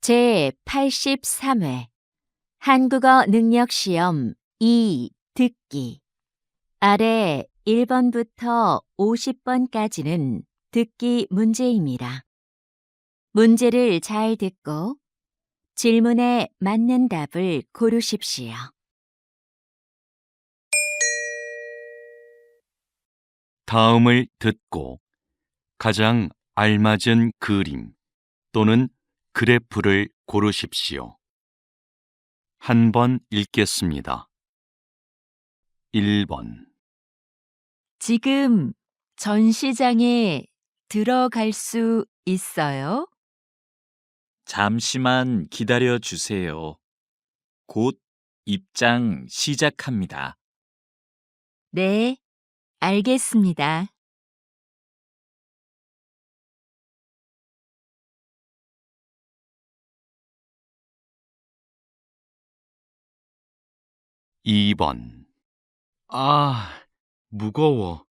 제83회 한국어 능력 시험 2 듣기 아래 1번부터 50번까지는 듣기 문제입니다. 문제를 잘 듣고 질문에 맞는 답을 고르십시오. 다음을 듣고 가장 알맞은 그림 또는 그래프를 고르십시오. 한 번 읽겠습니다. 1번 지금 전시장에 들어갈 수 있어요? 잠시만 기다려 주세요. 곧 입장 시작합니다. 네, 알겠습니다. 2번 무거워.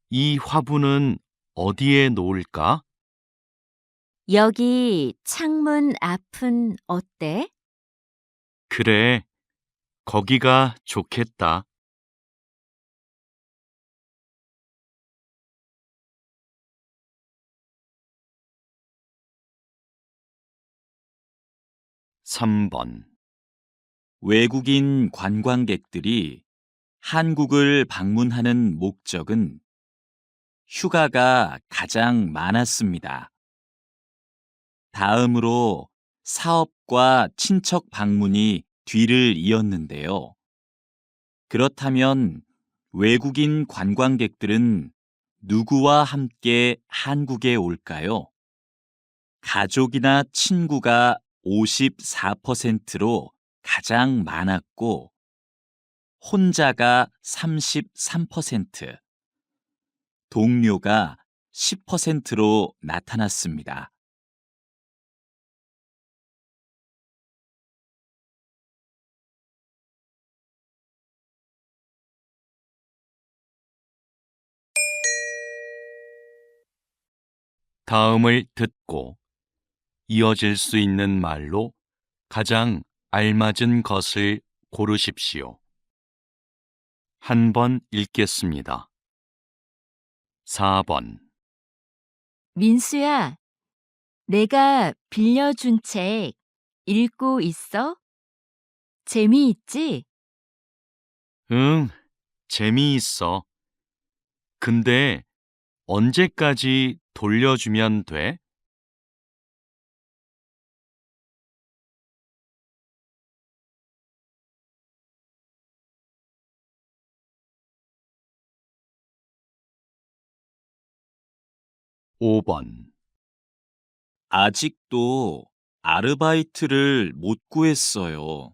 이 화분은 어디에 놓을까? 여기 창문 앞은 어때? 그래, 거기가 좋겠다. 3번 외국인 관광객들이 한국을 방문하는 목적은 휴가가 가장 많았습니다. 다음으로 사업과 친척 방문이 뒤를 이었는데요. 그렇다면 외국인 관광객들은 누구와 함께 한국에 올까요? 가족이나 친구가 54%로 가장 많았고, 혼자가 33%, 동료가 10%로 나타났습니다. 다음을 듣고 이어질 수 있는 말로 가장 알맞은 것을 고르십시오. 한 번 읽겠습니다. 4번 민수야, 내가 빌려준 책 읽고 있어? 재미있지? 응, 재미있어. 근데 언제까지 돌려주면 돼? 5번 아직도 아르바이트를 못 구했어요.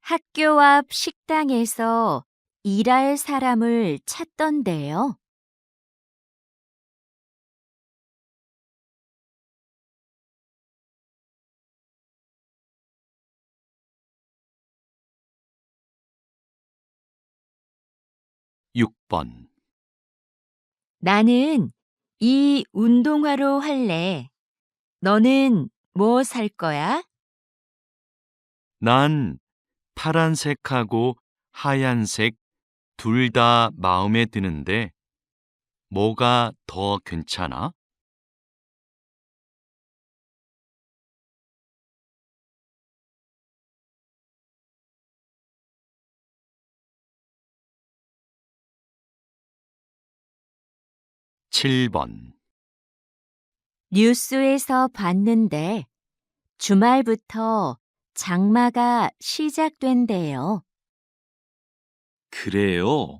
학교 앞 식당에서 일할 사람을 찾던데요. 6번 나는 이 운동화로 할래. 너는 뭐 살 거야? 난 파란색하고 하얀색 둘 다 마음에 드는데 뭐가 더 괜찮아? 7번 뉴스에서 봤는데 주말부터 장마가 시작된대요. 그래요?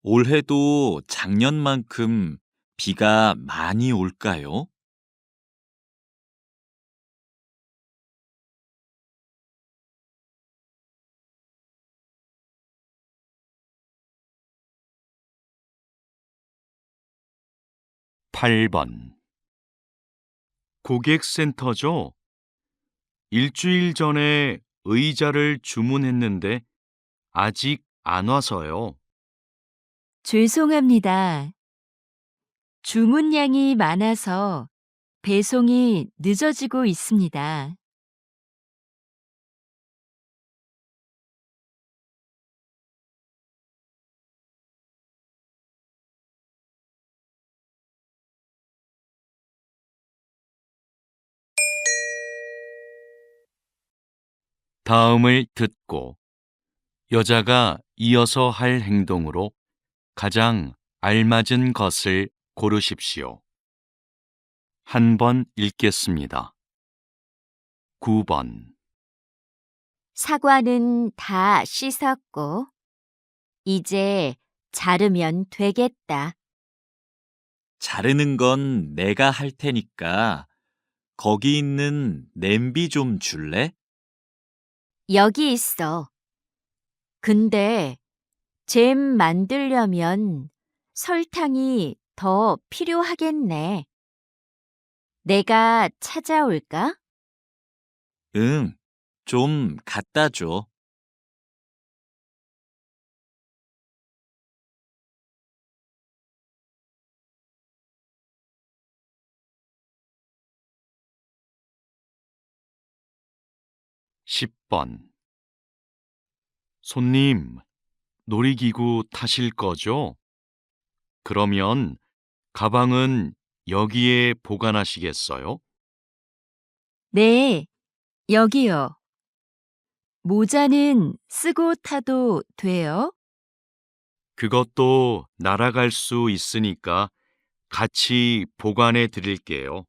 올해도 작년만큼 비가 많이 올까요? 8번 고객센터죠? 일주일 전에 의자를 주문했는데 아직 안 와서요. 죄송합니다. 주문량이 많아서 배송이 늦어지고 있습니다. 다음을 듣고 여자가 이어서 할 행동으로 가장 알맞은 것을 고르십시오. 한 번 읽겠습니다. 9번. 사과는 다 씻었고, 이제 자르면 되겠다. 자르는 건 내가 할 테니까 거기 있는 냄비 좀 줄래? 여기 있어. 근데 잼 만들려면 설탕이 더 필요하겠네. 내가 찾아올까? 응, 좀 갖다 줘. 십 번. 손님, 놀이기구 타실 거죠? 그러면 가방은 여기에 보관하시겠어요? 네, 여기요. 모자는 쓰고 타도 돼요? 그것도 날아갈 수 있으니까 같이 보관해 드릴게요.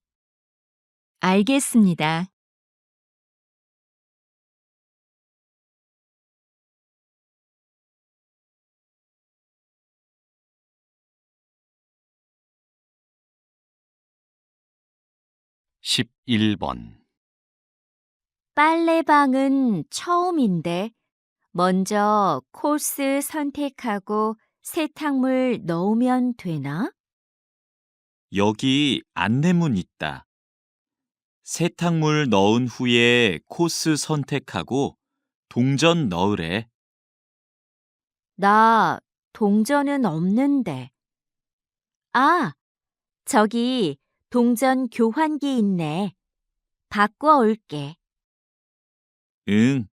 알겠습니다. 십일 번. 빨래방은 처음인데 먼저 코스 선택하고 세탁물 넣으면 되나? 여기 안내문 있다. 세탁물 넣은 후에 코스 선택하고 동전 넣으래. 나 동전은 없는데. 아, 저기 동전 교환기 있네. 바꿔 올게. 응,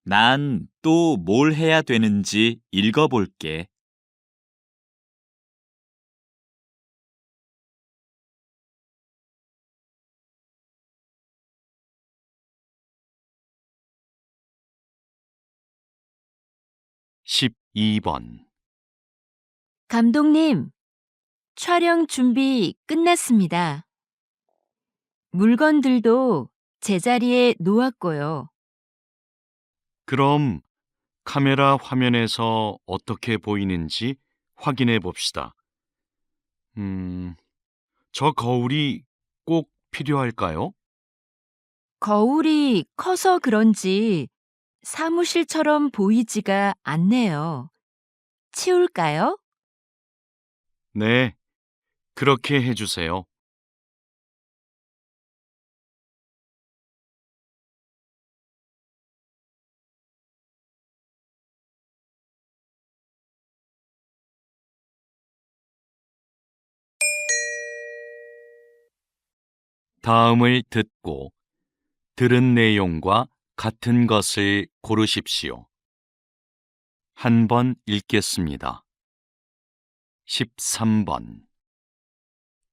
난 또 뭘 해야 되는지 읽어볼게. 십이 번. 감독님, 촬영 준비 끝났습니다. 물건들도 제자리에 놓았고요. 그럼 카메라 화면에서 어떻게 보이는지 확인해 봅시다. 저 거울이 꼭 필요할까요? 거울이 커서 그런지 사무실처럼 보이지가 않네요. 치울까요? 네, 그렇게 해주세요. 다음을 듣고 들은 내용과 같은 것을 고르십시오. 한 번 읽겠습니다. 13번.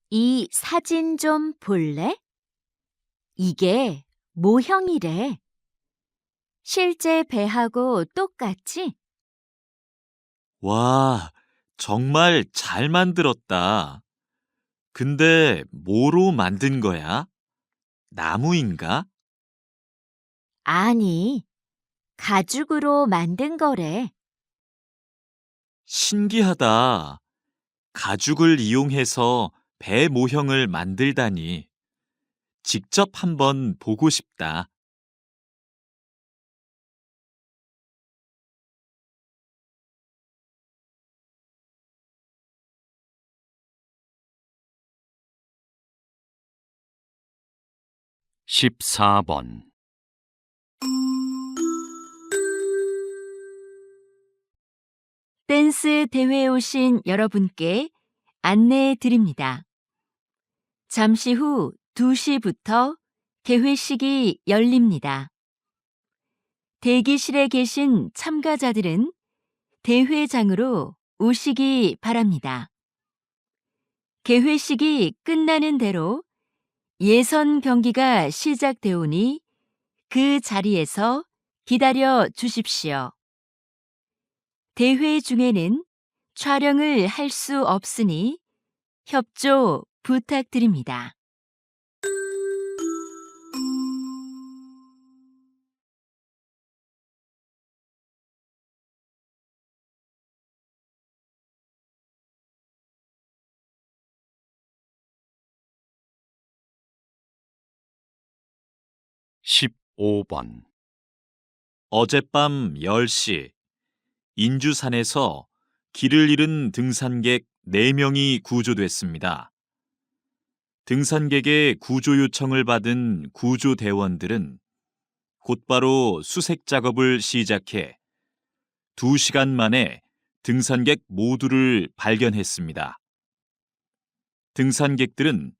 이 사진 좀 볼래? 이게 모형이래. 실제 배하고 똑같지? 와, 정말 잘 만들었다. 근데 뭐로 만든 거야? 나무인가? 아니, 가죽으로 만든 거래. 신기하다. 가죽을 이용해서 배 모형을 만들다니. 직접 한번 보고 싶다. 십사 번. 댄스 대회에 오신 여러분께 안내해 드립니다. 잠시 후 2시부터 개회식이 열립니다. 대기실에 계신 참가자들은 대회장으로 오시기 바랍니다. 개회식이 끝나는 대로 예선 경기가 시작되오니 그 자리에서 기다려 주십시오. 대회 중에는 촬영을 할 수 없으니 협조 부탁드립니다. 십오 번 어젯밤 10시 인주산에서 길을 잃은 등산객 4명이 구조됐습니다. 등산객의 구조 요청을 받은 구조대원들은 곧바로 수색 작업을 시작해 2시간 만에 등산객 모두를 발견했습니다. 등산객들은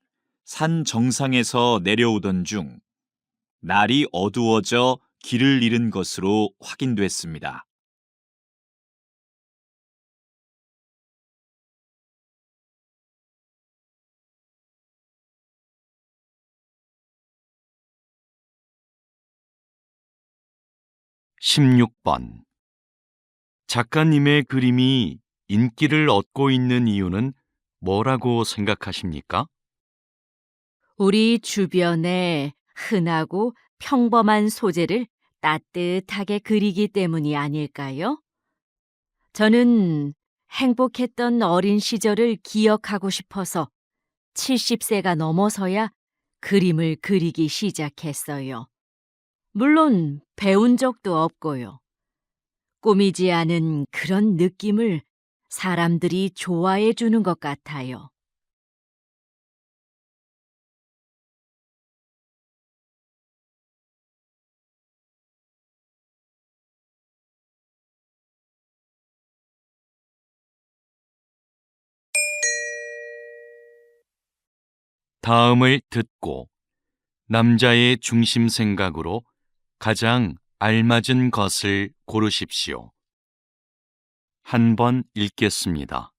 산 정상에서 내려오던 중 날이 어두워져 길을 잃은 것으로 확인됐습니다. 십육 번 작가님의 그림이 인기를 얻고 있는 이유는 뭐라고 생각하십니까? 우리 주변에 흔하고 평범한 소재를 따뜻하게 그리기 때문이 아닐까요? 저는 행복했던 어린 시절을 기억하고 싶어서 70세가 넘어서야 그림을 그리기 시작했어요. 물론 배운 적도 없고요. 꾸미지 않은 그런 느낌을 사람들이 좋아해 주는 것 같아요. 다음을 듣고 남자의 중심 생각으로 가장 알맞은 것을 고르십시오. 한 번 읽겠습니다.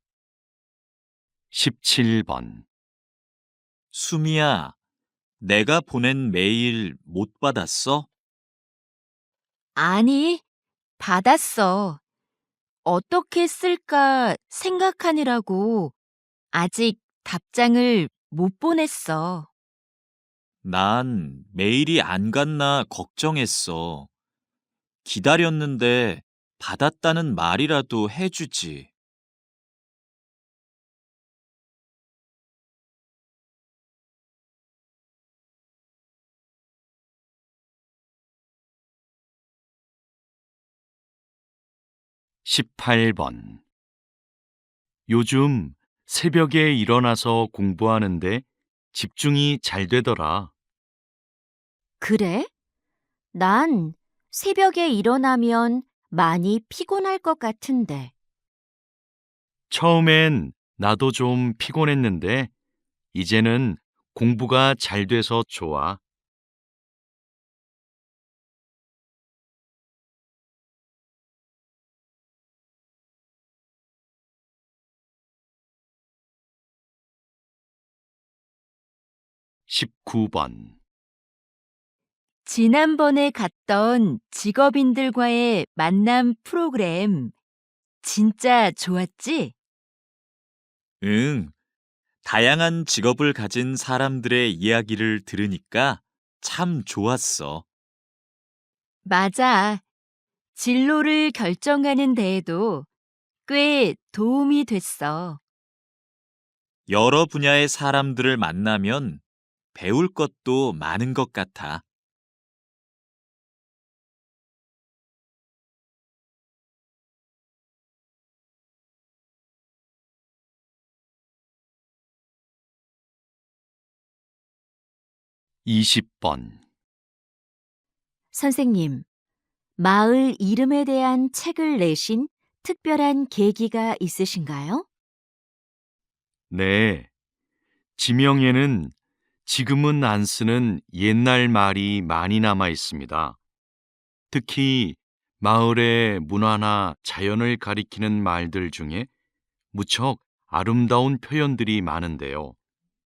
17번 수미야, 내가 보낸 메일 못 받았어? 아니, 받았어. 어떻게 쓸까 생각하느라고 아직 답장을 못 보냈어. 난 메일이 안 갔나 걱정했어. 기다렸는데 받았다는 말이라도 해주지. 십팔 번 요즘 새벽에 일어나서 공부하는데 집중이 잘 되더라. 그래? 난 새벽에 일어나면 많이 피곤할 것 같은데. 처음엔 나도 좀 피곤했는데 이제는 공부가 잘 돼서 좋아. 십구 번 지난번에 갔던 직업인들과의 만남 프로그램 진짜 좋았지? 응, 다양한 직업을 가진 사람들의 이야기를 들으니까 참 좋았어. 맞아. 진로를 결정하는 데에도 꽤 도움이 됐어. 여러 분야의 사람들을 만나면 배울 것도 많은 것 같아. 이십 번 선생님, 마을 이름에 대한 책을 내신 특별한 계기가 있으신가요? 네, 지명에는 지금은 안 쓰는 옛날 말이 많이 남아 있습니다. 특히 마을의 문화나 자연을 가리키는 말들 중에 무척 아름다운 표현들이 많은데요.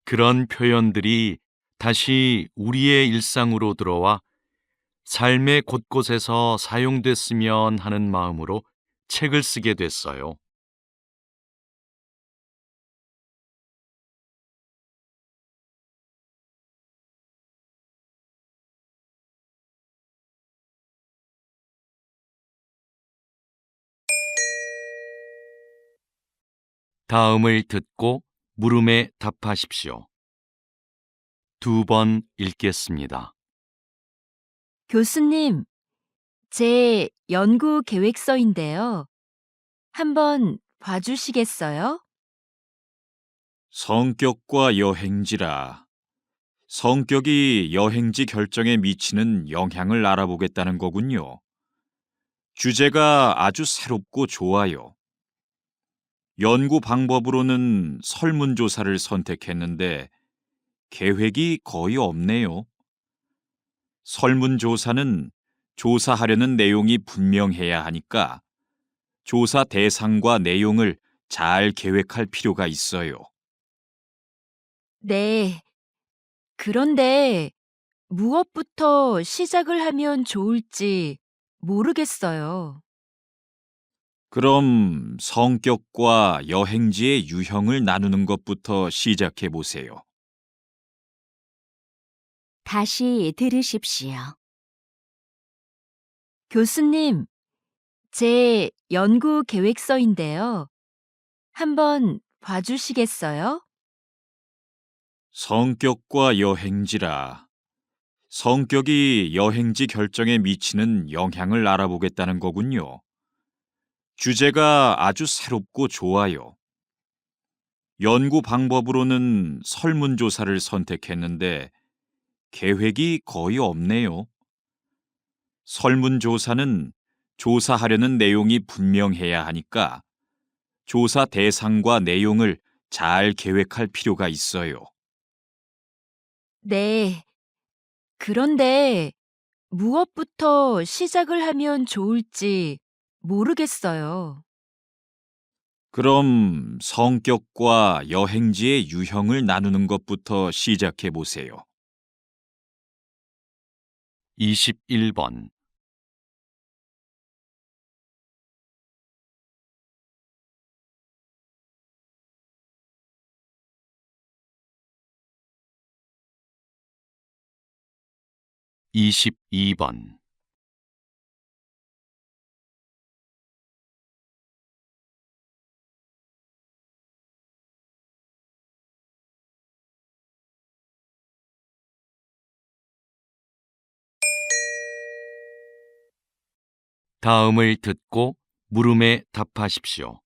그런 표현들이 다시 우리의 일상으로 들어와 삶의 곳곳에서 사용됐으면 하는 마음으로 책을 쓰게 됐어요. 다음을 듣고 물음에 답하십시오. 2번 읽겠습니다. 교수님, 제 연구 계획서인데요. 한번 봐주시겠어요? 성격과 여행지라. 성격이 여행지 결정에 미치는 영향을 알아보겠다는 거군요. 주제가 아주 새롭고 좋아요. 연구 방법으로는 설문조사를 선택했는데 계획이 거의 없네요. 설문조사는 조사하려는 내용이 분명해야 하니까 조사 대상과 내용을 잘 계획할 필요가 있어요. 네. 그런데 무엇부터 시작을 하면 좋을지 모르겠어요. 그럼 성격과 여행지의 유형을 나누는 것부터 시작해 보세요. 다시 들으십시오. 교수님, 제 연구 계획서인데요. 한번 봐주시겠어요? 성격과 여행지라. 성격이 여행지 결정에 미치는 영향을 알아보겠다는 거군요. 주제가 아주 새롭고 좋아요. 연구 방법으로는 설문조사를 선택했는데 계획이 거의 없네요. 설문조사는 조사하려는 내용이 분명해야 하니까 조사 대상과 내용을 잘 계획할 필요가 있어요. 네. 그런데 무엇부터 시작을 하면 좋을지 모르겠어요. 그럼 성격과 여행지의 유형을 나누는 것부터 시작해 보세요. 21번. 이십이 번. 다음을 듣고 물음에 답하십시오.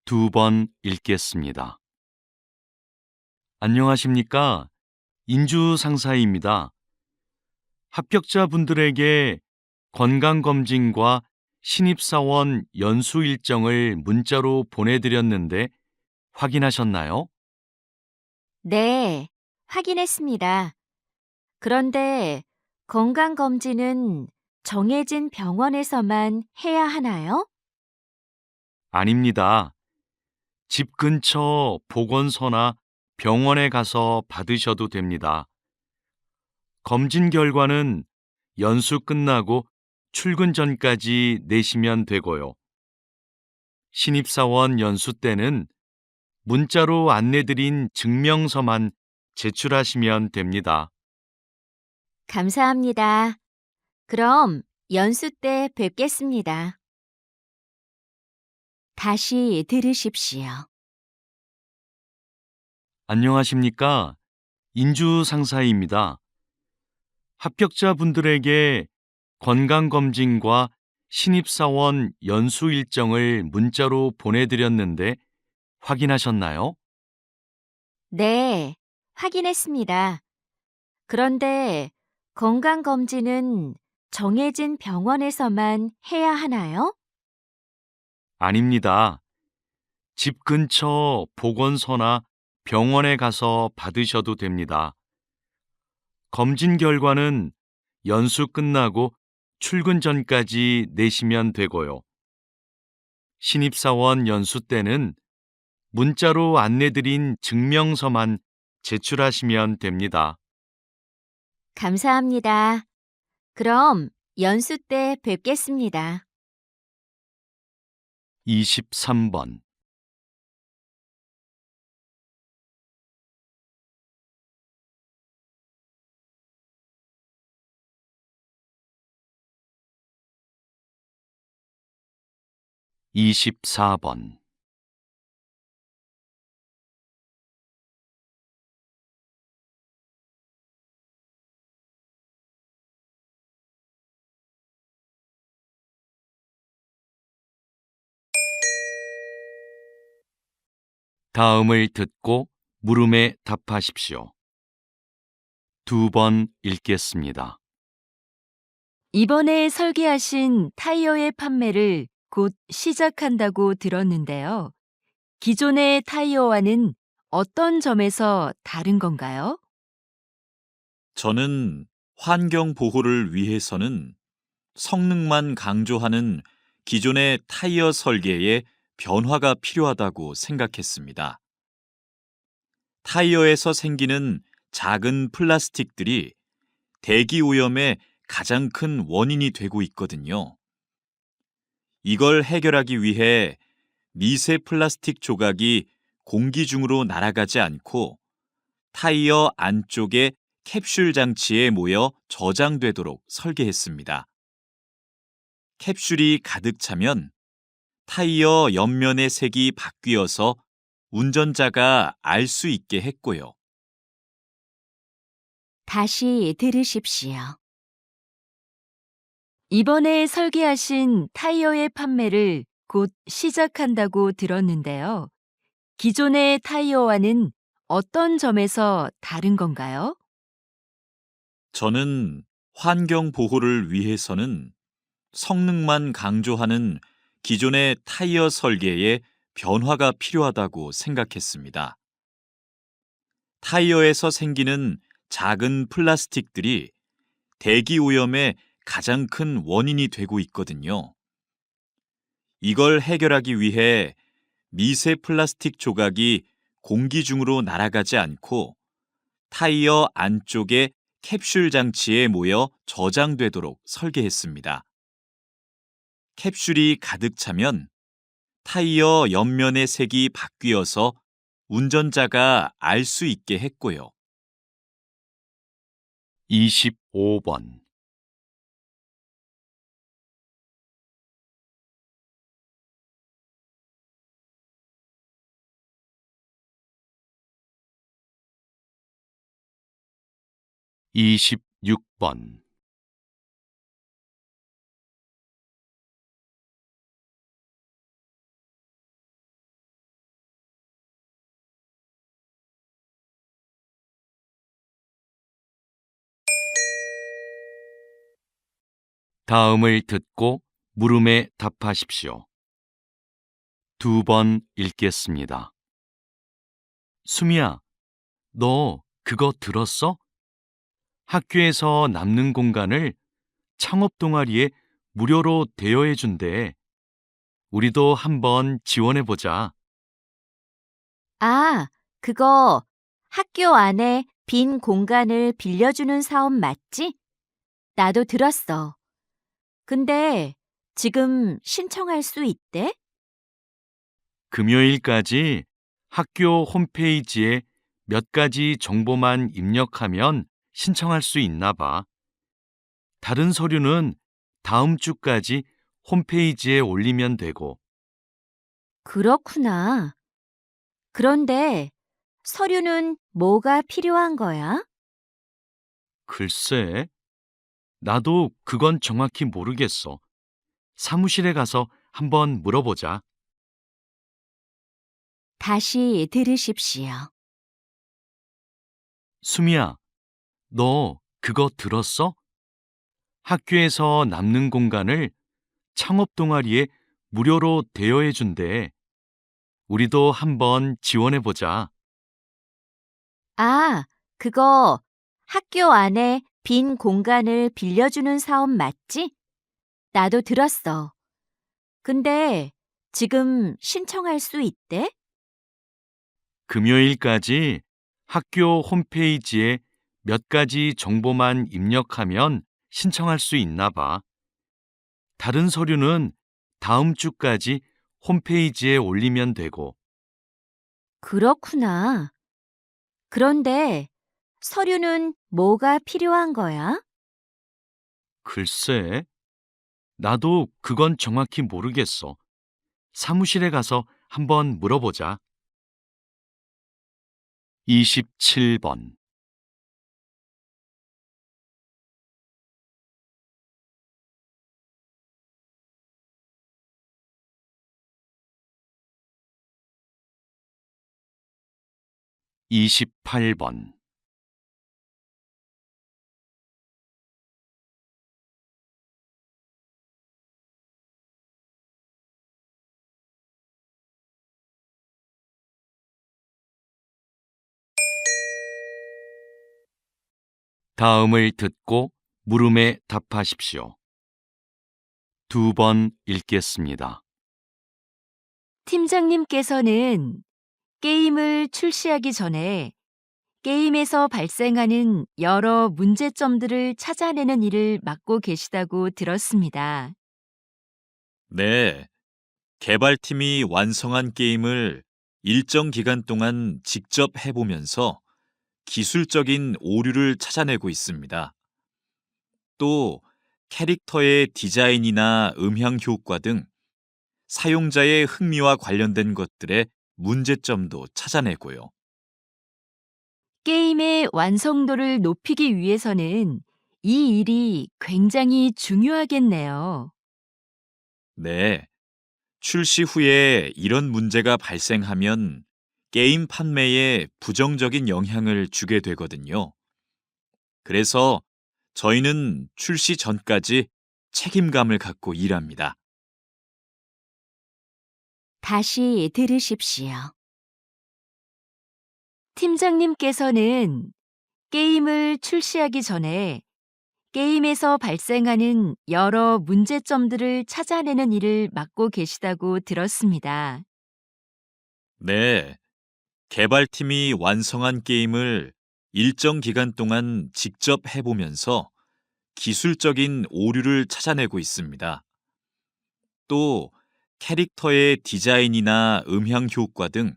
2번 읽겠습니다. 안녕하십니까? 인주 상사입니다. 합격자분들에게 건강검진과 신입사원 연수 일정을 문자로 보내드렸는데 확인하셨나요? 네, 확인했습니다. 그런데 건강검진은 정해진 병원에서만 해야 하나요? 아닙니다. 집 근처 보건소나 병원에 가서 받으셔도 됩니다. 검진 결과는 연수 끝나고 출근 전까지 내시면 되고요. 신입사원 연수 때는 문자로 안내드린 증명서만 제출하시면 됩니다. 감사합니다. 그럼 연수 때 뵙겠습니다. 다시 들으십시오. 안녕하십니까? 인주 상사입니다. 합격자분들에게 건강검진과 신입사원 연수 일정을 문자로 보내드렸는데 확인하셨나요? 네, 확인했습니다. 그런데 건강검진은 정해진 병원에서만 해야 하나요? 아닙니다. 집 근처 보건소나 병원에 가서 받으셔도 됩니다. 검진 결과는 연수 끝나고 출근 전까지 내시면 되고요. 신입사원 연수 때는 문자로 안내드린 증명서만 제출하시면 됩니다. 감사합니다. 그럼 연수 때 뵙겠습니다. 23번 24번 다음을 듣고 물음에 답하십시오. 2번 읽겠습니다. 이번에 설계하신 타이어의 판매를 곧 시작한다고 들었는데요. 기존의 타이어와는 어떤 점에서 다른 건가요? 저는 환경 보호를 위해서는 성능만 강조하는 기존의 타이어 설계에 변화가 필요하다고 생각했습니다. 타이어에서 생기는 작은 플라스틱들이 대기 오염의 가장 큰 원인이 되고 있거든요. 이걸 해결하기 위해 미세 플라스틱 조각이 공기 중으로 날아가지 않고 타이어 안쪽의 캡슐 장치에 모여 저장되도록 설계했습니다. 캡슐이 가득 차면 타이어 옆면의 색이 바뀌어서 운전자가 알 수 있게 했고요. 다시 들으십시오. 이번에 설계하신 타이어의 판매를 곧 시작한다고 들었는데요. 기존의 타이어와는 어떤 점에서 다른 건가요? 저는 환경 보호를 위해서는 성능만 강조하는 기존의 타이어 설계에 변화가 필요하다고 생각했습니다. 타이어에서 생기는 작은 플라스틱들이 대기 오염의 가장 큰 원인이 되고 있거든요. 이걸 해결하기 위해 미세 플라스틱 조각이 공기 중으로 날아가지 않고 타이어 안쪽의 캡슐 장치에 모여 저장되도록 설계했습니다. 캡슐이 가득 차면 타이어 옆면의 색이 바뀌어서 운전자가 알 수 있게 했고요. 25번 26번 다음을 듣고 물음에 답하십시오. 2번 읽겠습니다. 수미야, 너 그거 들었어? 학교에서 남는 공간을 창업 동아리에 무료로 대여해 준대. 우리도 한번 지원해 보자. 아, 그거 학교 안에 빈 공간을 빌려주는 사업 맞지? 나도 들었어. 근데 지금 신청할 수 있대? 금요일까지 학교 홈페이지에 몇 가지 정보만 입력하면 신청할 수 있나 봐. 다른 서류는 다음 주까지 홈페이지에 올리면 되고. 그렇구나. 그런데 서류는 뭐가 필요한 거야? 글쎄, 나도 그건 정확히 모르겠어. 사무실에 가서 한번 물어보자. 다시 들으십시오. 수미야, 너 그거 들었어? 학교에서 남는 공간을 창업 동아리에 무료로 대여해 준대. 우리도 한번 지원해 보자. 아, 그거 학교 안에 빈 공간을 빌려주는 사업 맞지? 나도 들었어. 근데 지금 신청할 수 있대? 금요일까지 학교 홈페이지에 몇 가지 정보만 입력하면 신청할 수 있나 봐. 다른 서류는 다음 주까지 홈페이지에 올리면 되고, 그렇구나. 그런데 서류는 뭐가 필요한 거야? 글쎄, 나도 그건 정확히 모르겠어. 사무실에 가서 한번 물어보자. 27번. 28번. '다음을 듣고 물음에 답하십시오. 2번 읽겠습니다. 팀장님께서는 게임을 출시하기 전에 게임에서 발생하는 여러 문제점들을 찾아내는 일을 맡고 계시다고 들었습니다. 네, 개발팀이 완성한 게임을 일정 기간 동안 직접 해보면서 기술적인 오류를 찾아내고 있습니다. 또 캐릭터의 디자인이나 음향 효과 등 사용자의 흥미와 관련된 것들의 문제점도 찾아내고요. 게임의 완성도를 높이기 위해서는 이 일이 굉장히 중요하겠네요. 네, 출시 후에 이런 문제가 발생하면 게임 판매에 부정적인 영향을 주게 되거든요. 그래서 저희는 출시 전까지 책임감을 갖고 일합니다. 다시 들으십시오. 팀장님께서는 게임을 출시하기 전에 게임에서 발생하는 여러 문제점들을 찾아내는 일을 맡고 계시다고 들었습니다. 네, 개발팀이 완성한 게임을 일정 기간 동안 직접 해보면서 기술적인 오류를 찾아내고 있습니다. 또 캐릭터의 디자인이나 음향 효과 등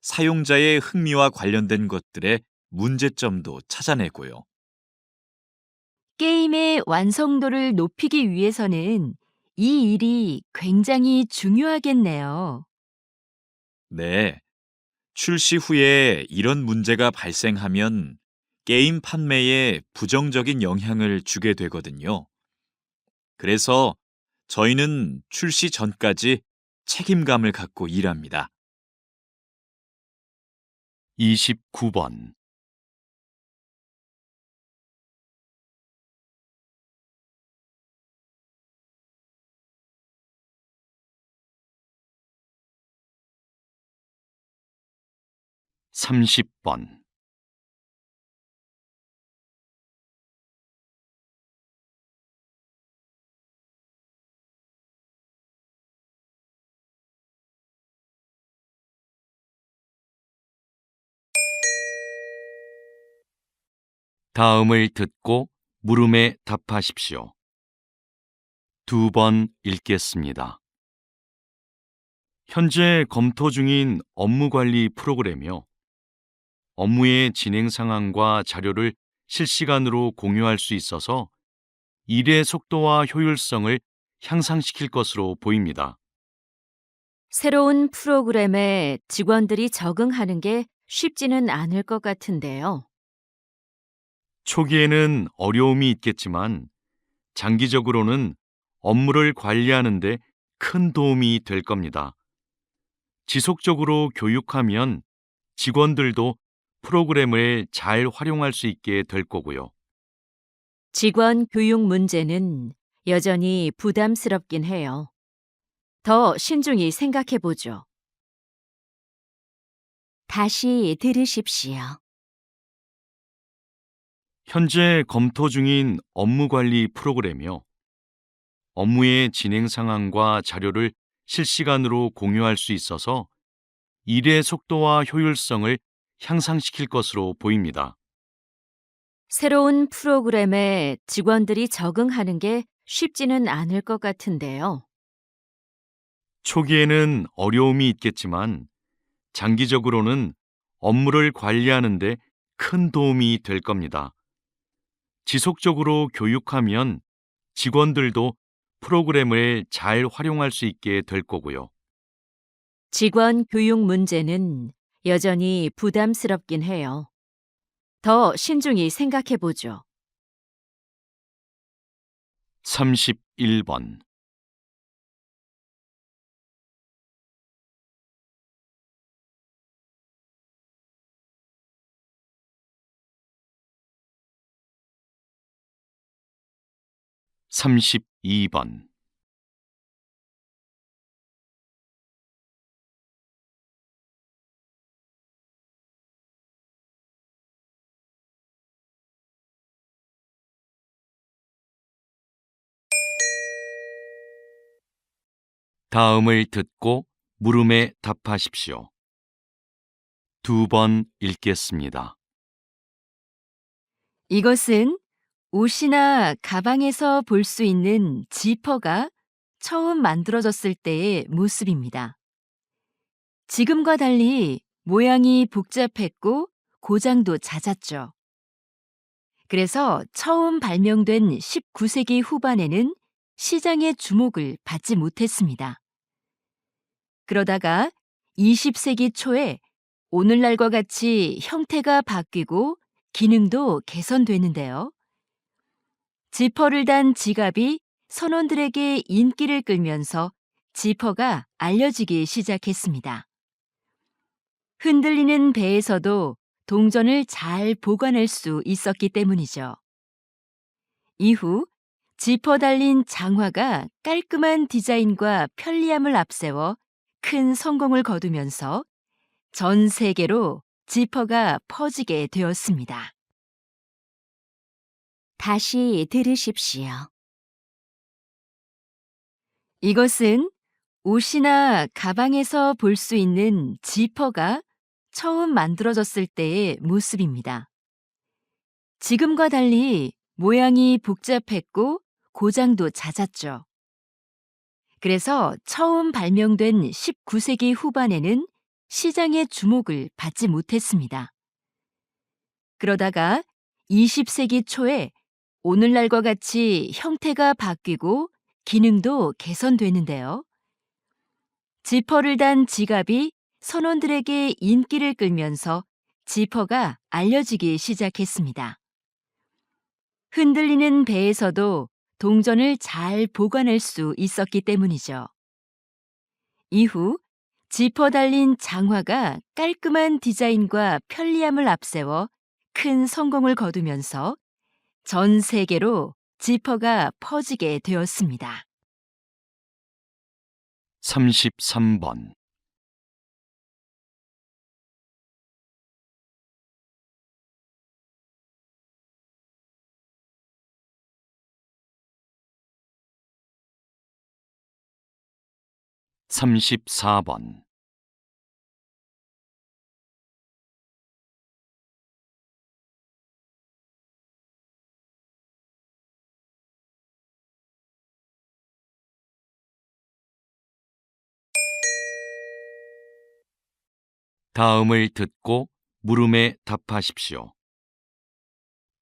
사용자의 흥미와 관련된 것들의 문제점도 찾아내고요. 게임의 완성도를 높이기 위해서는 이 일이 굉장히 중요하겠네요. 네, 출시 후에 이런 문제가 발생하면 게임 판매에 부정적인 영향을 주게 되거든요. 그래서 저희는 출시 전까지 책임감을 갖고 일합니다. 29번. 30번. '다음을 듣고 물음에 답하십시오. 2번 읽겠습니다. 현재 검토 중인 업무관리 프로그램이요. 업무의 진행 상황과 자료를 실시간으로 공유할 수 있어서 일의 속도와 효율성을 향상시킬 것으로 보입니다. 새로운 프로그램에 직원들이 적응하는 게 쉽지는 않을 것 같은데요. 초기에는 어려움이 있겠지만 장기적으로는 업무를 관리하는 데 큰 도움이 될 겁니다. 지속적으로 교육하면 직원들도 프로그램을 잘 활용할 수 있게 될 거고요. 직원 교육 문제는 여전히 부담스럽긴 해요. 더 신중히 생각해 보죠. 다시 들으십시오. 현재 검토 중인 업무 관리 프로그램이요. 업무의 진행 상황과 자료를 실시간으로 공유할 수 있어서 일의 속도와 효율성을 향상시킬 것으로 보입니다. 새로운 프로그램에 직원들이 적응하는 게 쉽지는 않을 것 같은데요. 초기에는 어려움이 있겠지만 장기적으로는 업무를 관리하는 데 큰 도움이 될 겁니다. 지속적으로 교육하면 직원들도 프로그램을 잘 활용할 수 있게 될 거고요. 직원 교육 문제는 여전히 부담스럽긴 해요. 더 신중히 생각해 보죠. 31번. 32번. 다음을 듣고 물음에 답하십시오. 2번 읽겠습니다. 이것은 옷이나 가방에서 볼 수 있는 지퍼가 처음 만들어졌을 때의 모습입니다. 지금과 달리 모양이 복잡했고 고장도 잦았죠. 그래서 처음 발명된 19세기 후반에는 시장의 주목을 받지 못했습니다. 그러다가 20세기 초에 오늘날과 같이 형태가 바뀌고 기능도 개선되는데요. 지퍼를 단 지갑이 선원들에게 인기를 끌면서 지퍼가 알려지기 시작했습니다. 흔들리는 배에서도 동전을 잘 보관할 수 있었기 때문이죠. 이후 지퍼 달린 장화가 깔끔한 디자인과 편리함을 앞세워 큰 성공을 거두면서 전 세계로 지퍼가 퍼지게 되었습니다. 다시 들으십시오. 이것은 옷이나 가방에서 볼 수 있는 지퍼가 처음 만들어졌을 때의 모습입니다. 지금과 달리 모양이 복잡했고 고장도 잦았죠. 그래서 처음 발명된 19세기 후반에는 시장의 주목을 받지 못했습니다. 그러다가 20세기 초에 오늘날과 같이 형태가 바뀌고 기능도 개선되는데요. 지퍼를 단 지갑이 선원들에게 인기를 끌면서 지퍼가 알려지기 시작했습니다. 흔들리는 배에서도 동전을 잘 보관할 수 있었기 때문이죠. 이후 지퍼 달린 장화가 깔끔한 디자인과 편리함을 앞세워 큰 성공을 거두면서 전 세계로 지퍼가 퍼지게 되었습니다. 33번. 34번. '다음을 듣고 물음에 답하십시오.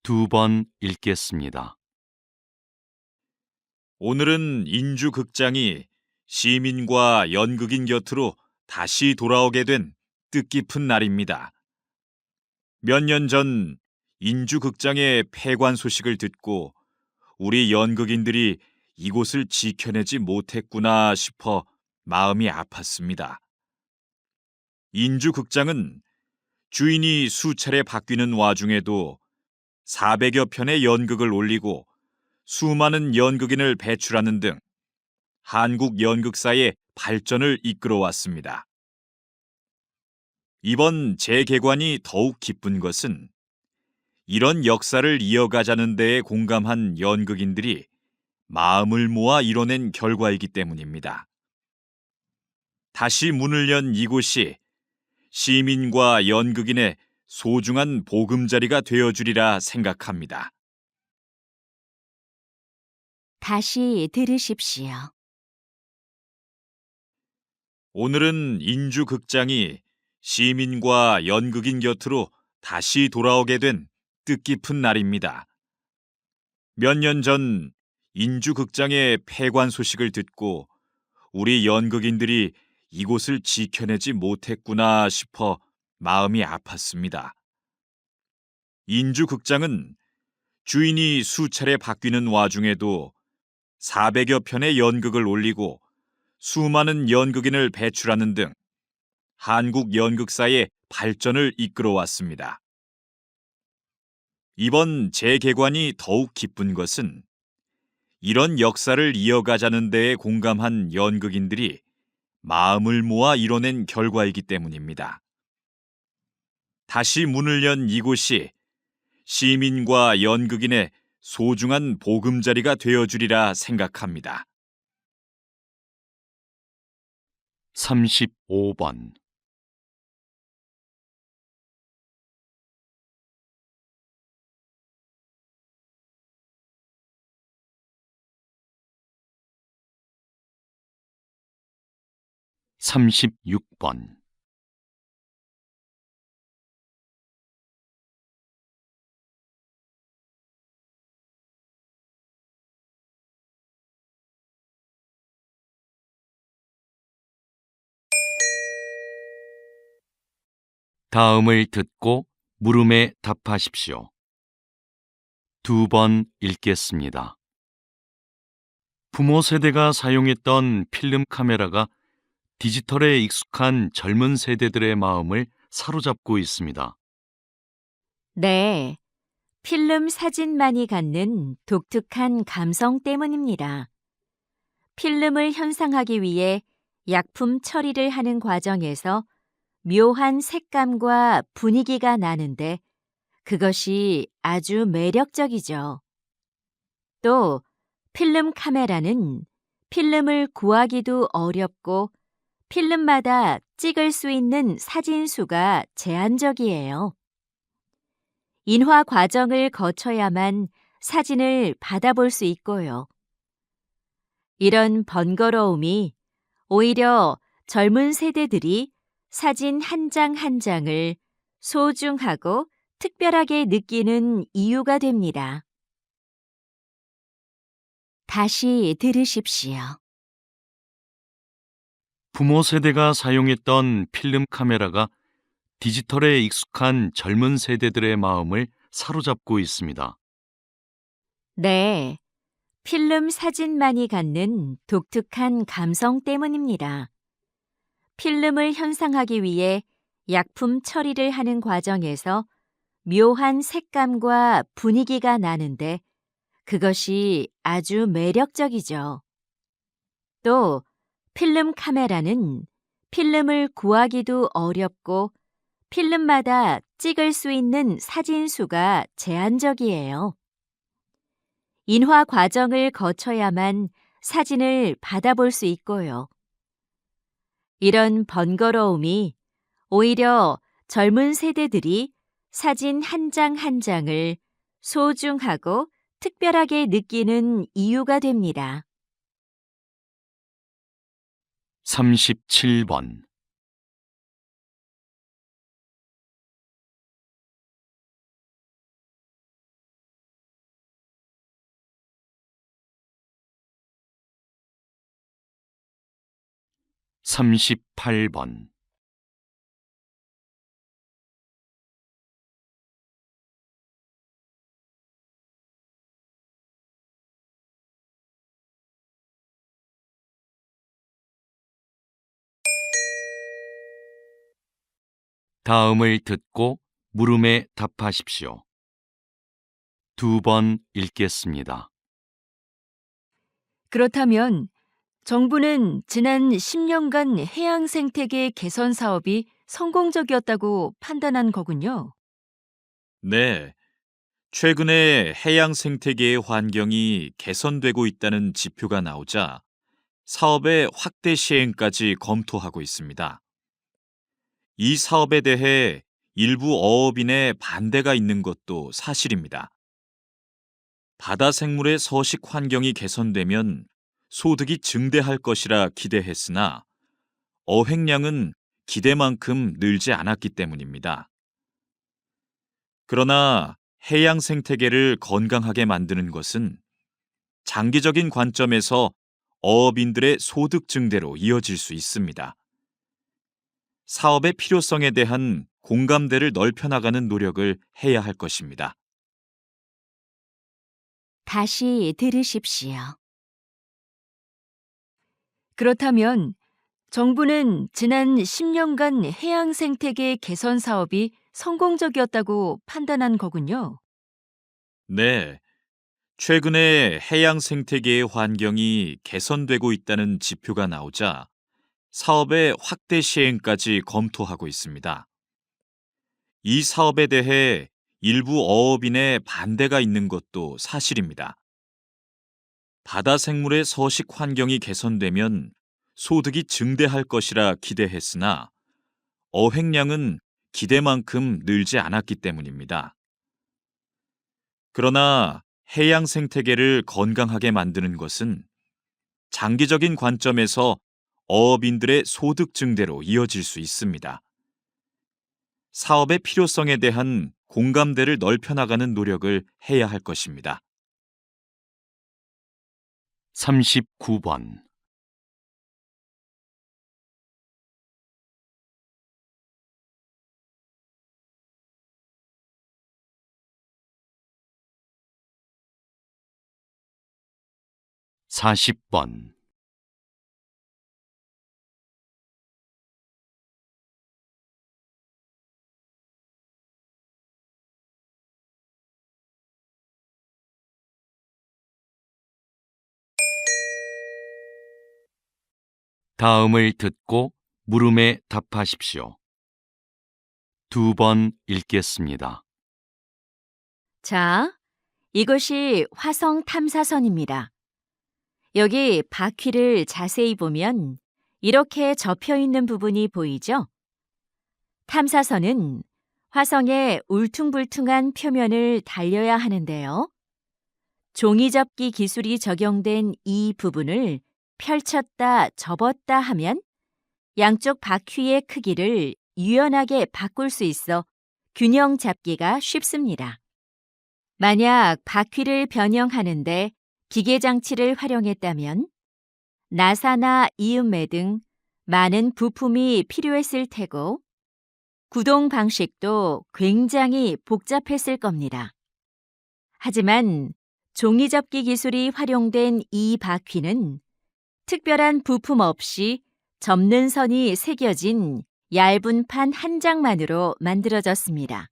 2번 읽겠습니다. 오늘은 인주극장이 시민과 연극인 곁으로 다시 돌아오게 된 뜻깊은 날입니다. 몇 년 전 인주극장의 폐관 소식을 듣고 우리 연극인들이 이곳을 지켜내지 못했구나 싶어 마음이 아팠습니다. 인주극장은 주인이 수차례 바뀌는 와중에도 400여 편의 연극을 올리고 수많은 연극인을 배출하는 등 한국 연극사의 발전을 이끌어왔습니다. 이번 재개관이 더욱 기쁜 것은 이런 역사를 이어가자는 데에 공감한 연극인들이 마음을 모아 이뤄낸 결과이기 때문입니다. 다시 문을 연 이곳이 시민과 연극인의 소중한 보금자리가 되어주리라 생각합니다. 다시 들으십시오. 오늘은 인주극장이 시민과 연극인 곁으로 다시 돌아오게 된 뜻깊은 날입니다. 몇 년 전 인주극장의 폐관 소식을 듣고 우리 연극인들이 이곳을 지켜내지 못했구나 싶어 마음이 아팠습니다. 인주극장은 주인이 수차례 바뀌는 와중에도 400여 편의 연극을 올리고 수많은 연극인을 배출하는 등 한국 연극사의 발전을 이끌어왔습니다. 이번 재개관이 더욱 기쁜 것은 이런 역사를 이어가자는 데에 공감한 연극인들이 마음을 모아 이뤄낸 결과이기 때문입니다. 다시 문을 연 이곳이 시민과 연극인의 소중한 보금자리가 되어주리라 생각합니다. 35번. 36번. '다음을 듣고 물음에 답하십시오. 2번 읽겠습니다. 부모 세대가 사용했던 필름 카메라가 디지털에 익숙한 젊은 세대들의 마음을 사로잡고 있습니다. 네, 필름 사진만이 갖는 독특한 감성 때문입니다. 필름을 현상하기 위해 약품 처리를 하는 과정에서 묘한 색감과 분위기가 나는데 그것이 아주 매력적이죠. 또 필름 카메라는 필름을 구하기도 어렵고 필름마다 찍을 수 있는 사진 수가 제한적이에요. 인화 과정을 거쳐야만 사진을 받아볼 수 있고요. 이런 번거로움이 오히려 젊은 세대들이 사진 한 장 한 장을 소중하고 특별하게 느끼는 이유가 됩니다. 다시 들으십시오. 부모 세대가 사용했던 필름 카메라가 디지털에 익숙한 젊은 세대들의 마음을 사로잡고 있습니다. 네, 필름 사진만이 갖는 독특한 감성 때문입니다. 필름을 현상하기 위해 약품 처리를 하는 과정에서 묘한 색감과 분위기가 나는데 그것이 아주 매력적이죠. 또 필름 카메라는 필름을 구하기도 어렵고 필름마다 찍을 수 있는 사진 수가 제한적이에요. 인화 과정을 거쳐야만 사진을 받아볼 수 있고요. 이런 번거로움이 오히려 젊은 세대들이 사진 한 장 한 장을 소중하고 특별하게 느끼는 이유가 됩니다. 37번. 38번. '다음을 듣고 물음에 답하십시오. 2번 읽겠습니다. 그렇다면 정부는 지난 10년간 해양 생태계 개선 사업이 성공적이었다고 판단한 거군요. 네, 최근에 해양 생태계의 환경이 개선되고 있다는 지표가 나오자 사업의 확대 시행까지 검토하고 있습니다. 이 사업에 대해 일부 어업인의 반대가 있는 것도 사실입니다. 바다 생물의 서식 환경이 개선되면 소득이 증대할 것이라 기대했으나 어획량은 기대만큼 늘지 않았기 때문입니다. 그러나 해양 생태계를 건강하게 만드는 것은 장기적인 관점에서 어업인들의 소득 증대로 이어질 수 있습니다. 사업의 필요성에 대한 공감대를 넓혀나가는 노력을 해야 할 것입니다. 다시 들으십시오. 그렇다면 정부는 지난 10년간 해양 생태계 개선 사업이 성공적이었다고 판단한 거군요. 네, 최근에 해양 생태계의 환경이 개선되고 있다는 지표가 나오자 사업의 확대 시행까지 검토하고 있습니다. 이 사업에 대해 일부 어업인의 반대가 있는 것도 사실입니다. 바다 생물의 서식 환경이 개선되면 소득이 증대할 것이라 기대했으나 어획량은 기대만큼 늘지 않았기 때문입니다. 그러나 해양 생태계를 건강하게 만드는 것은 장기적인 관점에서 어업인들의 소득 증대로 이어질 수 있습니다. 사업의 필요성에 대한 공감대를 넓혀나가는 노력을 해야 할 것입니다. 39번. 40번. '다음을 듣고 물음에 답하십시오. 2번 읽겠습니다. 자, 이것이 화성 탐사선입니다. 여기 바퀴를 자세히 보면 이렇게 접혀 있는 부분이 보이죠? 탐사선은 화성의 울퉁불퉁한 표면을 달려야 하는데요. 종이접기 기술이 적용된 이 부분을 펼쳤다 접었다 하면 양쪽 바퀴의 크기를 유연하게 바꿀 수 있어 균형 잡기가 쉽습니다. 만약 바퀴를 변형하는데 기계 장치를 활용했다면 나사나 이음매 등 많은 부품이 필요했을 테고 구동 방식도 굉장히 복잡했을 겁니다. 하지만 종이접기 기술이 활용된 이 바퀴는 특별한 부품 없이 접는 선이 새겨진 얇은 판 한 장만으로 만들어졌습니다.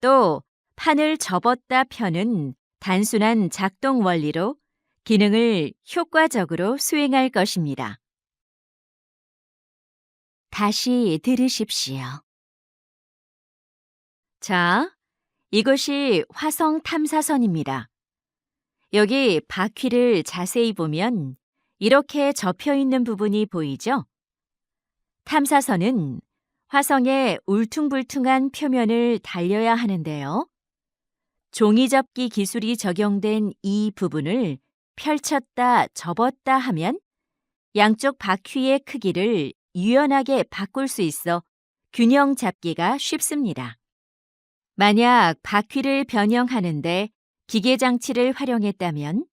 또 판을 접었다 펴는 단순한 작동 원리로 기능을 효과적으로 수행할 것입니다. 다시 들으십시오. 자, 이것이 화성 탐사선입니다. 여기 바퀴를 자세히 보면 이렇게 접혀 있는 부분이 보이죠? 탐사선은 화성의 울퉁불퉁한 표면을 달려야 하는데요. 종이접기 기술이 적용된 이 부분을 펼쳤다 접었다 하면 양쪽 바퀴의 크기를 유연하게 바꿀 수 있어 균형 잡기가 쉽습니다. 만약 바퀴를 변형하는데 기계 장치를 활용했다면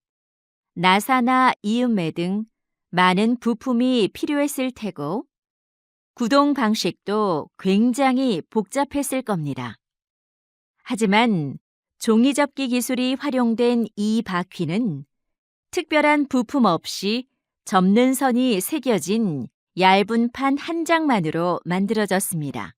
나사나 이음매 등 많은 부품이 필요했을 테고 구동 방식도 굉장히 복잡했을 겁니다. 하지만 종이접기 기술이 활용된 이 바퀴는 특별한 부품 없이 접는 선이 새겨진 얇은 판 한 장만으로 만들어졌습니다.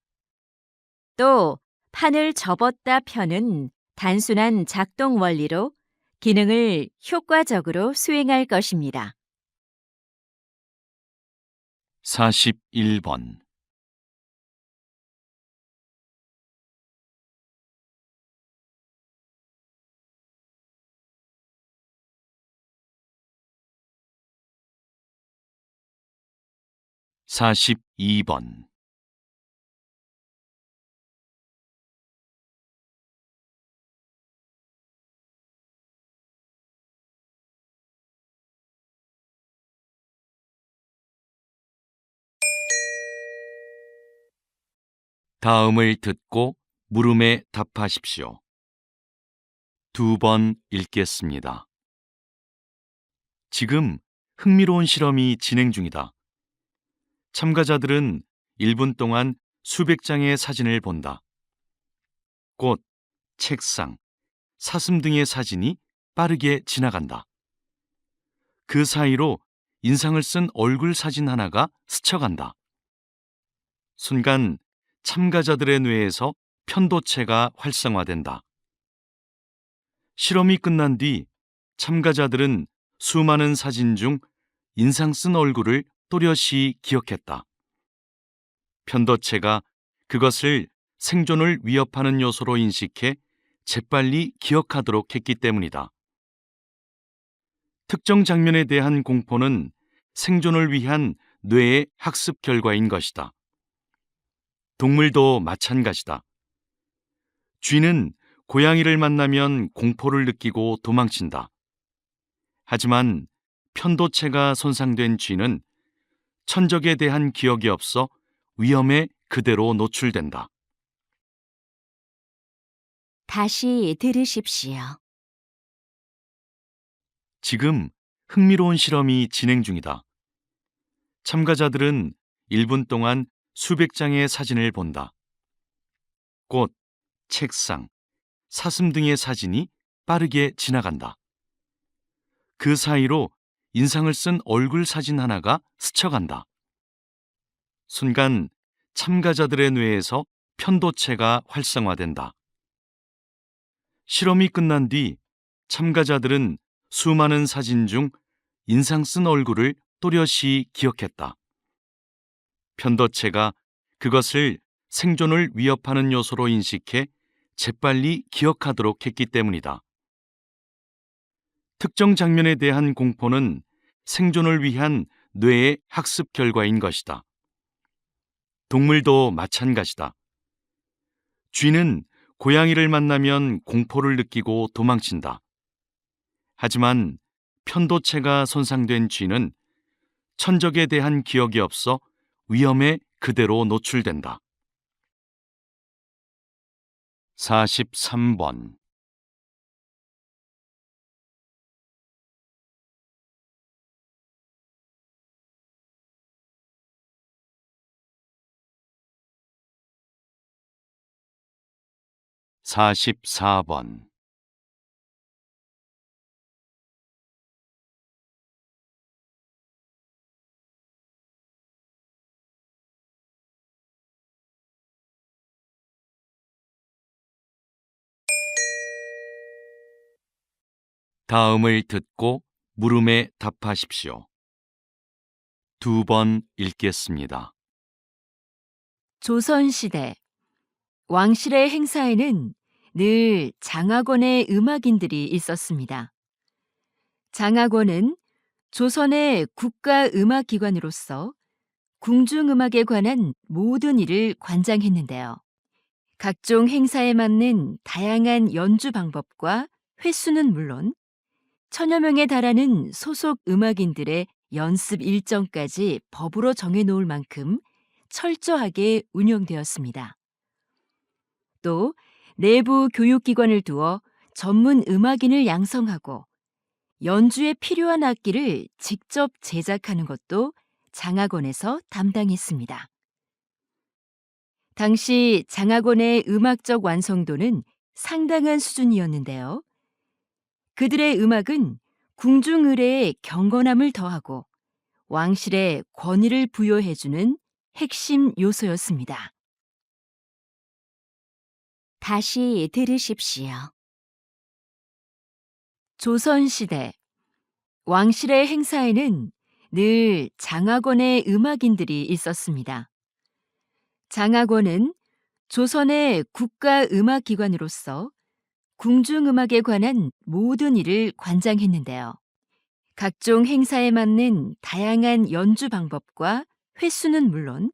또 판을 접었다 펴는 단순한 작동 원리로 기능을 효과적으로 수행할 것입니다. 41번. 42번. 다음을 듣고 물음에 답하십시오. 2번 읽겠습니다. 지금 흥미로운 실험이 진행 중이다. 참가자들은 1분 동안 수백 장의 사진을 본다. 꽃, 책상, 사슴 등의 사진이 빠르게 지나간다. 그 사이로 인상을 쓴 얼굴 사진 하나가 스쳐간다. 순간 참가자들의 뇌에서 편도체가 활성화된다. 실험이 끝난 뒤 참가자들은 수많은 사진 중 인상 쓴 얼굴을 또렷이 기억했다. 편도체가 그것을 생존을 위협하는 요소로 인식해 재빨리 기억하도록 했기 때문이다. 특정 장면에 대한 공포는 생존을 위한 뇌의 학습 결과인 것이다. 동물도 마찬가지다. 쥐는 고양이를 만나면 공포를 느끼고 도망친다. 하지만 편도체가 손상된 쥐는 천적에 대한 기억이 없어 위험에 그대로 노출된다. 다시 들으십시오. 지금 흥미로운 실험이 진행 중이다. 참가자들은 1분 동안 수백 장의 사진을 본다. 꽃, 책상, 사슴 등의 사진이 빠르게 지나간다. 그 사이로 인상을 쓴 얼굴 사진 하나가 스쳐간다. 순간 참가자들의 뇌에서 편도체가 활성화된다. 실험이 끝난 뒤 참가자들은 수많은 사진 중 인상 쓴 얼굴을 또렷이 기억했다. 편도체가 그것을 생존을 위협하는 요소로 인식해 재빨리 기억하도록 했기 때문이다. 특정 장면에 대한 공포는 생존을 위한 뇌의 학습 결과인 것이다. 동물도 마찬가지다. 쥐는 고양이를 만나면 공포를 느끼고 도망친다. 하지만 편도체가 손상된 쥐는 천적에 대한 기억이 없어 위험에 그대로 노출된다. 43번. (44번) 다음을 듣고 물음에 답하십시오. 2번 읽겠습니다. 조선시대 왕실의 행사에는 늘 장학원의 음악인들이 있었습니다. 장학원은 조선의 국가음악기관으로서 궁중음악에 관한 모든 일을 관장했는데요. 각종 행사에 맞는 다양한 연주 방법과 횟수는 물론 천여 명에 달하는 소속 음악인들의 연습 일정까지 법으로 정해놓을 만큼 철저하게 운영되었습니다. 또 내부 교육기관을 두어 전문 음악인을 양성하고 연주에 필요한 악기를 직접 제작하는 것도 장학원에서 담당했습니다. 당시 장학원의 음악적 완성도는 상당한 수준이었는데요. 그들의 음악은 궁중 의례의 경건함을 더하고 왕실의 권위를 부여해주는 핵심 요소였습니다. 다시 들으십시오. 조선시대 왕실의 행사에는 늘 장학원의 음악인들이 있었습니다. 장학원은 조선의 국가음악기관으로서 궁중음악에 관한 모든 일을 관장했는데요. 각종 행사에 맞는 다양한 연주 방법과 횟수는 물론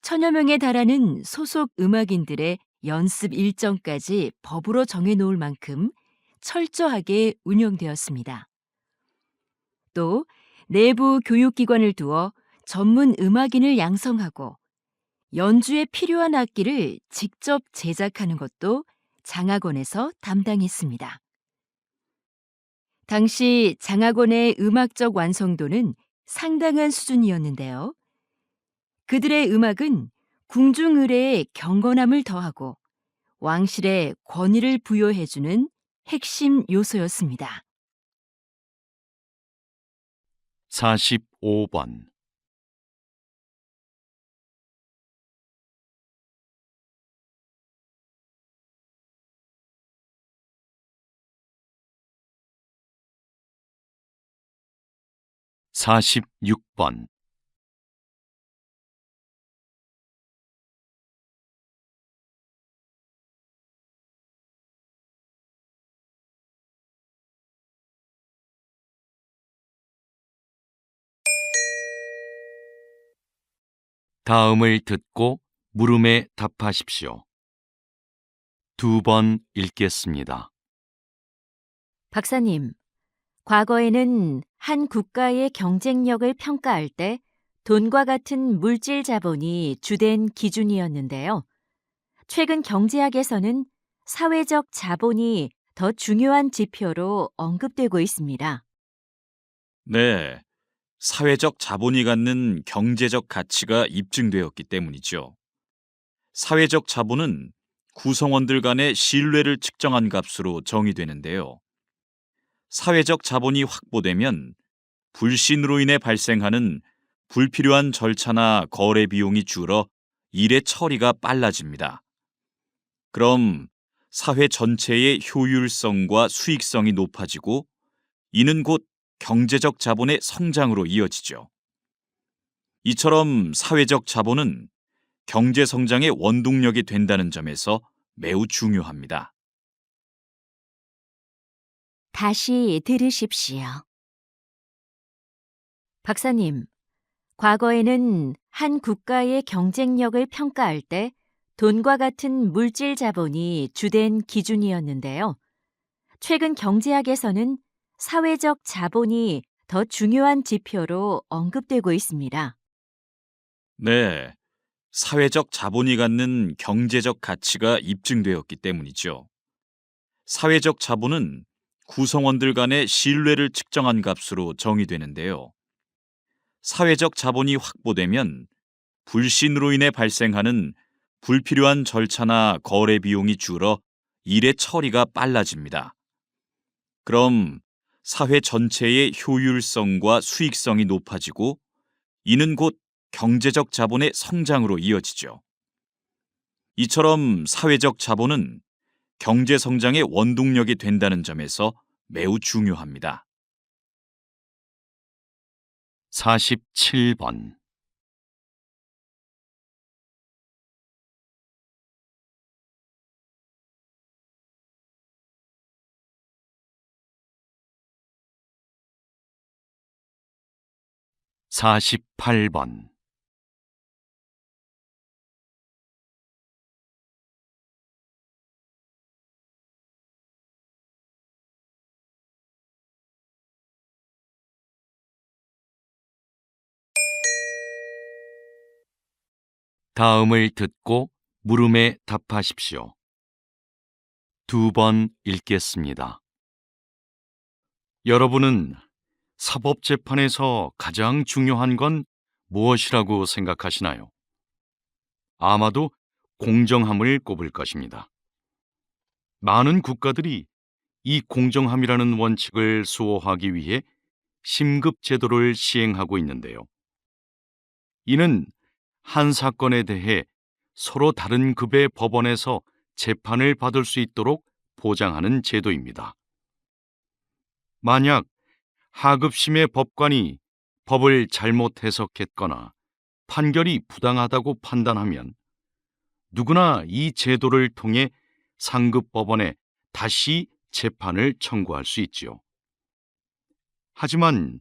천여 명에 달하는 소속 음악인들의 연습 일정까지 법으로 정해놓을 만큼 철저하게 운영되었습니다. 또 내부 교육기관을 두어 전문 음악인을 양성하고 연주에 필요한 악기를 직접 제작하는 것도 장악원에서 담당했습니다. 당시 장악원의 음악적 완성도는 상당한 수준이었는데요. 그들의 음악은 궁중의례의 경건함을 더하고 왕실의 권위를 부여해주는 핵심 요소였습니다. 45번. 46번. '다음을 듣고 물음에 답하십시오. 2번 읽겠습니다. 박사님, 과거에는 한 국가의 경쟁력을 평가할 때 돈과 같은 물질 자본이 주된 기준이었는데요. 최근 경제학에서는 사회적 자본이 더 중요한 지표로 언급되고 있습니다. 네, 사회적 자본이 갖는 경제적 가치가 입증되었기 때문이죠. 사회적 자본은 구성원들 간의 신뢰를 측정한 값으로 정의되는데요. 사회적 자본이 확보되면 불신으로 인해 발생하는 불필요한 절차나 거래 비용이 줄어 일의 처리가 빨라집니다. 그럼 사회 전체의 효율성과 수익성이 높아지고 이는 곧 경제적 자본의 성장으로 이어지죠. 이처럼 사회적 자본은 경제 성장의 원동력이 된다는 점에서 매우 중요합니다. 다시 들으십시오. 박사님, 과거에는 한 국가의 경쟁력을 평가할 때 돈과 같은 물질 자본이 주된 기준이었는데요. 최근 경제학에서는 사회적 자본이 더 중요한 지표로 언급되고 있습니다. 네, 사회적 자본이 갖는 경제적 가치가 입증되었기 때문이죠. 사회적 자본은 구성원들 간의 신뢰를 측정한 값으로 정의되는데요. 사회적 자본이 확보되면 불신으로 인해 발생하는 불필요한 절차나 거래 비용이 줄어 일의 처리가 빨라집니다. 그럼 사회 전체의 효율성과 수익성이 높아지고 이는 곧 경제적 자본의 성장으로 이어지죠. 이처럼 사회적 자본은 경제 성장의 원동력이 된다는 점에서 매우 중요합니다. 47번. 48번. '다음을 듣고 물음에 답하십시오. 2번 읽겠습니다. 여러분은 사법재판에서 가장 중요한 건 무엇이라고 생각하시나요? 아마도 공정함을 꼽을 것입니다. 많은 국가들이 이 공정함이라는 원칙을 수호하기 위해 심급 제도를 시행하고 있는데요. 이는 한 사건에 대해 서로 다른 급의 법원에서 재판을 받을 수 있도록 보장하는 제도입니다. 만약 하급심의 법관이 법을 잘못 해석했거나 판결이 부당하다고 판단하면 누구나 이 제도를 통해 상급 법원에 다시 재판을 청구할 수 있지요. 하지만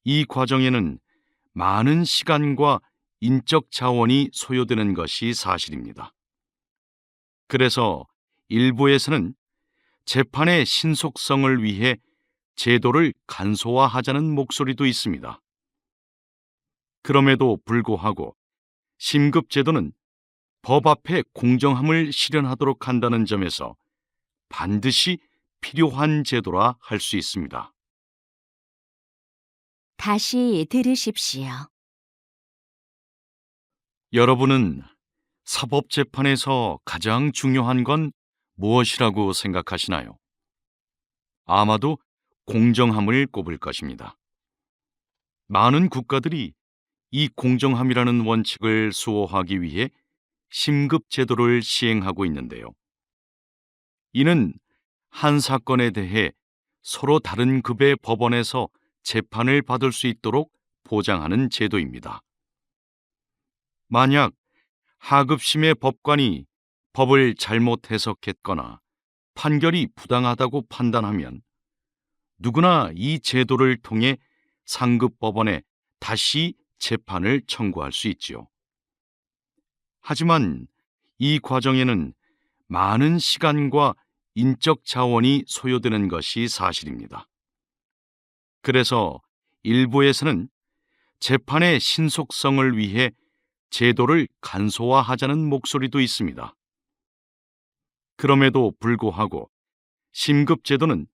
이 과정에는 많은 시간과 인적 자원이 소요되는 것이 사실입니다. 그래서 일부에서는 재판의 신속성을 위해 제도를 간소화하자는 목소리도 있습니다. 그럼에도 불구하고 심급제도는 법 앞에 공정함을 실현하도록 한다는 점에서 반드시 필요한 제도라 할 수 있습니다. 다시 들으십시오. 여러분은 사법재판에서 가장 중요한 건 무엇이라고 생각하시나요? 아마도 공정함을 꼽을 것입니다. 많은 국가들이 이 공정함이라는 원칙을 수호하기 위해 심급제도를 시행하고 있는데요. 이는 한 사건에 대해 서로 다른 급의 법원에서 재판을 받을 수 있도록 보장하는 제도입니다. 만약 하급심의 법관이 법을 잘못 해석했거나 판결이 부당하다고 판단하면 누구나 이 제도를 통해 상급 법원에 다시 재판을 청구할 수 있지요. 하지만 이 과정에는 많은 시간과 인적 자원이 소요되는 것이 사실입니다. 그래서 일부에서는 재판의 신속성을 위해 제도를 간소화하자는 목소리도 있습니다. 그럼에도 불구하고 심급제도는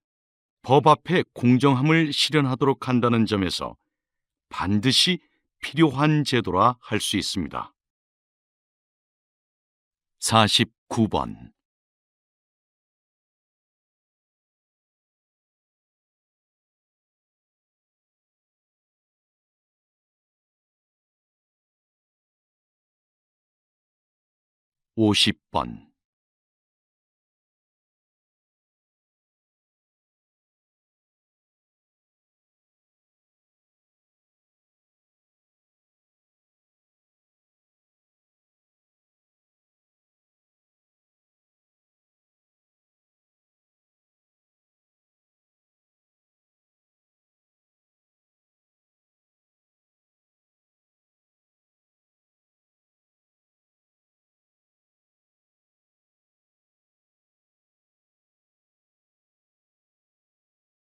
법 앞에 공정함을 실현하도록 한다는 점에서 반드시 필요한 제도라 할 수 있습니다. 49번 (50번)